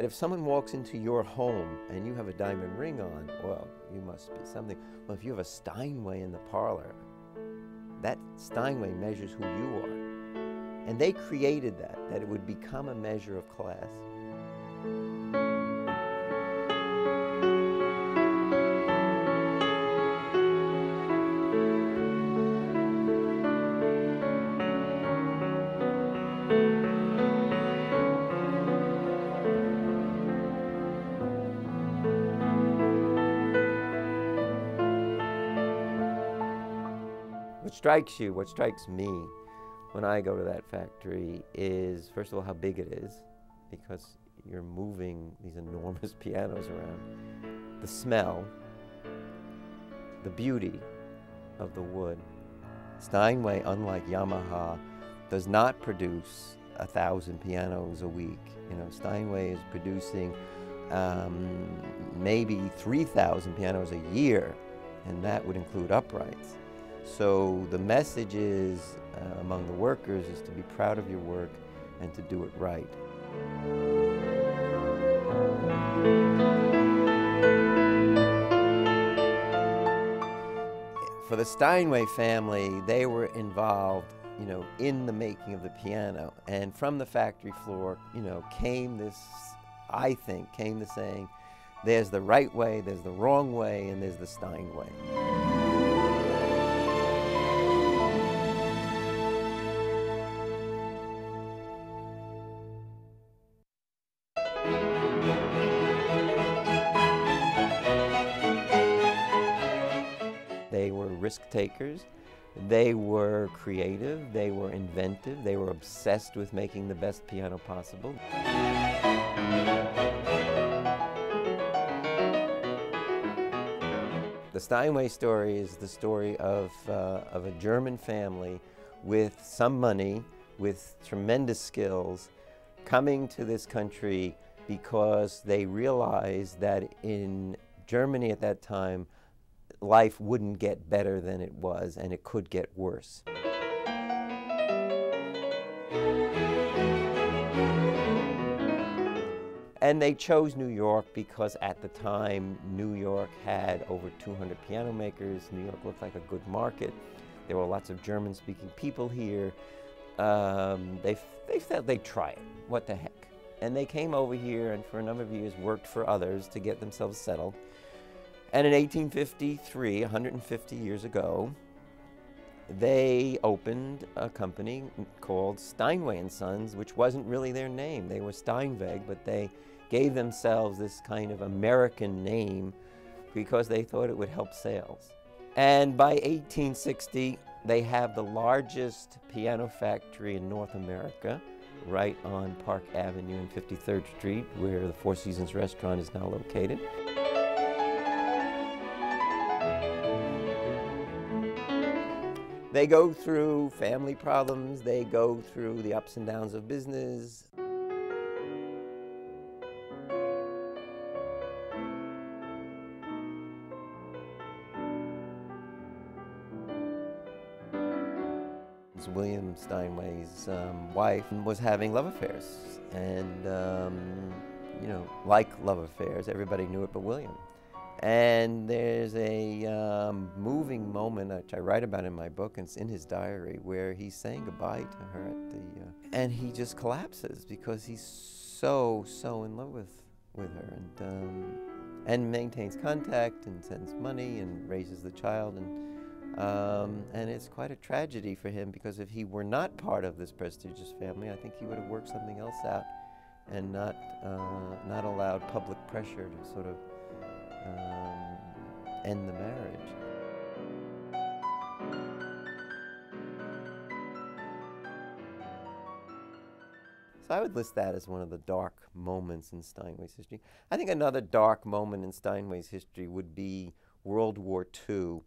If someone walks into your home and you have a diamond ring on, well, you must be something. Well, if you have a Steinway in the parlor, that Steinway measures who you are. And they created that it would become a measure of class. What strikes me when I go to that factory is, first of all, how big it is, because you're moving these enormous pianos around. The smell, the beauty of the wood. Steinway, unlike Yamaha, does not produce 1,000 pianos a week. You know, Steinway is producing maybe 3,000 pianos a year, and that would include uprights. So the message is, among the workers, is to be proud of your work and to do it right. For the Steinway family, they were involved, you know, in the making of the piano. And from the factory floor, you know, came this, I think, came the saying, there's the right way, there's the wrong way, and there's the Steinway. They were risk takers, they were creative, they were inventive, they were obsessed with making the best piano possible. The Steinway story is the story of a German family with some money, with tremendous skills, coming to this country because they realized that in Germany at that time, life wouldn't get better than it was, and it could get worse. And they chose New York because at the time, New York had over 200 piano makers. New York looked like a good market. There were lots of German-speaking people here. They felt they'd try it. What the heck? And they came over here and for a number of years worked for others to get themselves settled. And in 1853, 150 years ago, they opened a company called Steinway Sons, which wasn't really their name. They were Steinweg, but they gave themselves this kind of American name because they thought it would help sales. And by 1860, they have the largest piano factory in North America, right on Park Avenue and 53rd Street, where the Four Seasons restaurant is now located. They go through family problems, they go through the ups and downs of business. William Steinway's wife was having love affairs, and you know, like love affairs, everybody knew it but William. And there's a moving moment, which I write about in my book, and it's in his diary, where he's saying goodbye to her at the, and he just collapses because he's so in love with her, and maintains contact and sends money and raises the child, and it's quite a tragedy for him, because if he were not part of this prestigious family, I think he would have worked something else out and not allowed public pressure to sort of end the marriage. So I would list that as one of the dark moments in Steinway's history. I think another dark moment in Steinway's history would be World War II.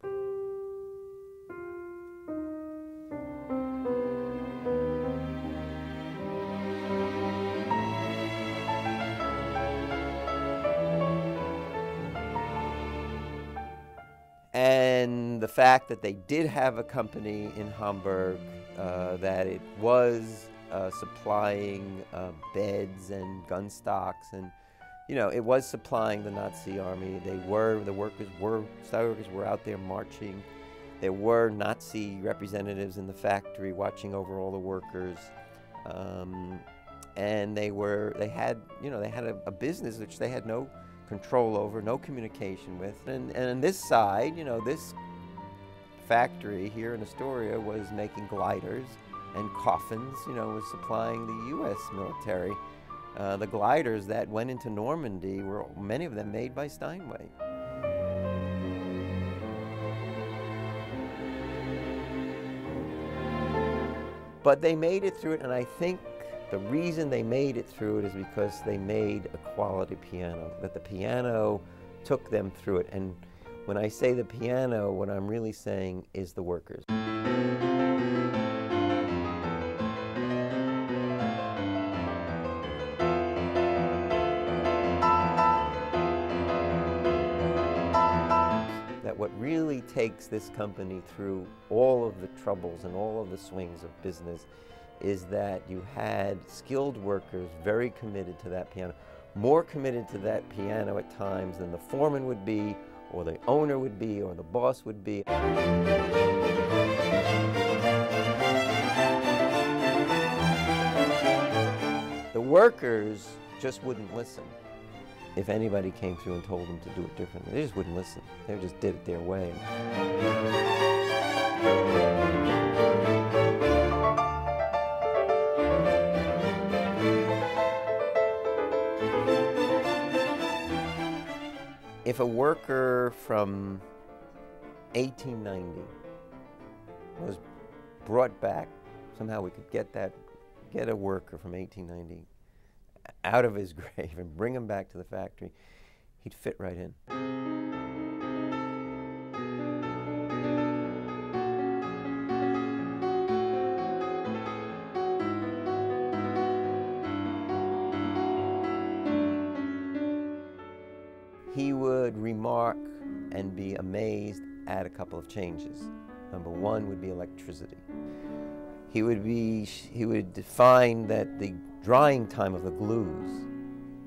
And the fact that they did have a company in Hamburg, that it was supplying beds and gun stocks, and you know, it was supplying the Nazi army. The workers were, steel workers were out there marching. There were Nazi representatives in the factory watching over all the workers. And they had a business which they had no control over, no communication with. And on this side, you know, this factory here in Astoria was making gliders and coffins, you know, was supplying the U.S. military. The gliders that went into Normandy were, many of them, made by Steinway. But they made it through it, and I think the reason they made it through it is because they made a quality piano, that the piano took them through it. And when I say the piano, what I'm really saying is the workers. That what really takes this company through all of the troubles and all of the swings of business is that you had skilled workers very committed to that piano, more committed to that piano at times than the foreman would be, or the owner would be, or the boss would be. The workers just wouldn't listen. If anybody came through and told them to do it differently, they just wouldn't listen. They just did it their way. If a worker from 1890 was brought back, somehow we could get a worker from 1890 out of his grave and bring him back to the factory, he'd fit right in. He would remark and be amazed at a couple of changes. Number one would be electricity. He would find that the drying time of the glues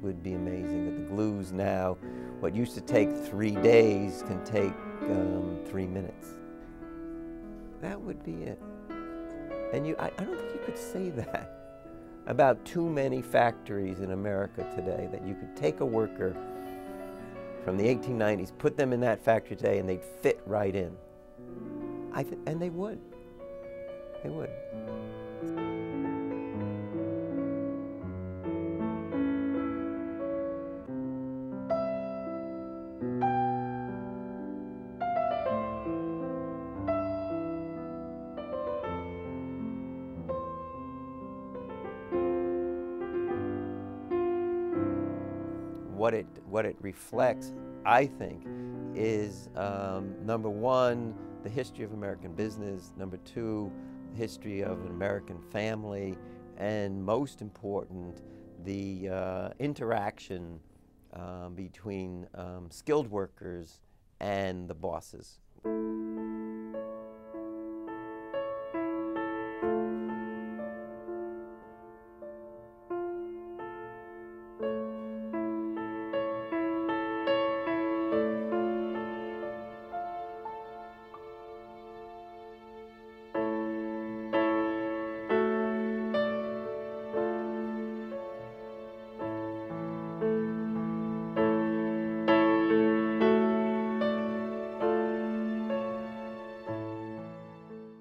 would be amazing, that the glues now, what used to take 3 days can take 3 minutes. That would be it. And I don't think you could say that about too many factories in America today, that you could take a worker from the 1890s, put them in that factory today, and they'd fit right in. And they would. They would. What it reflects, I think, is number one, the history of American business, number two, the history of an American family, and most important, the interaction between skilled workers and the bosses.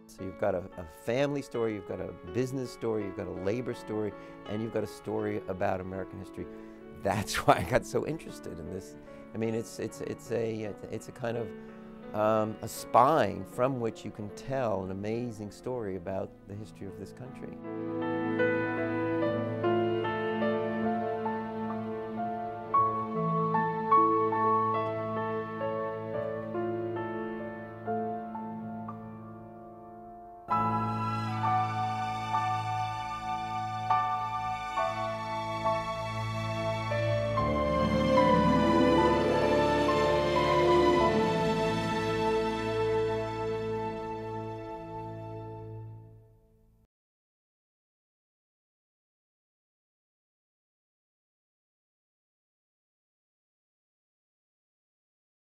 So you've got a family story, you've got a business story, you've got a labor story, and you've got a story about American history. That's why I got so interested in this. I mean, it's a kind of a spine from which you can tell an amazing story about the history of this country.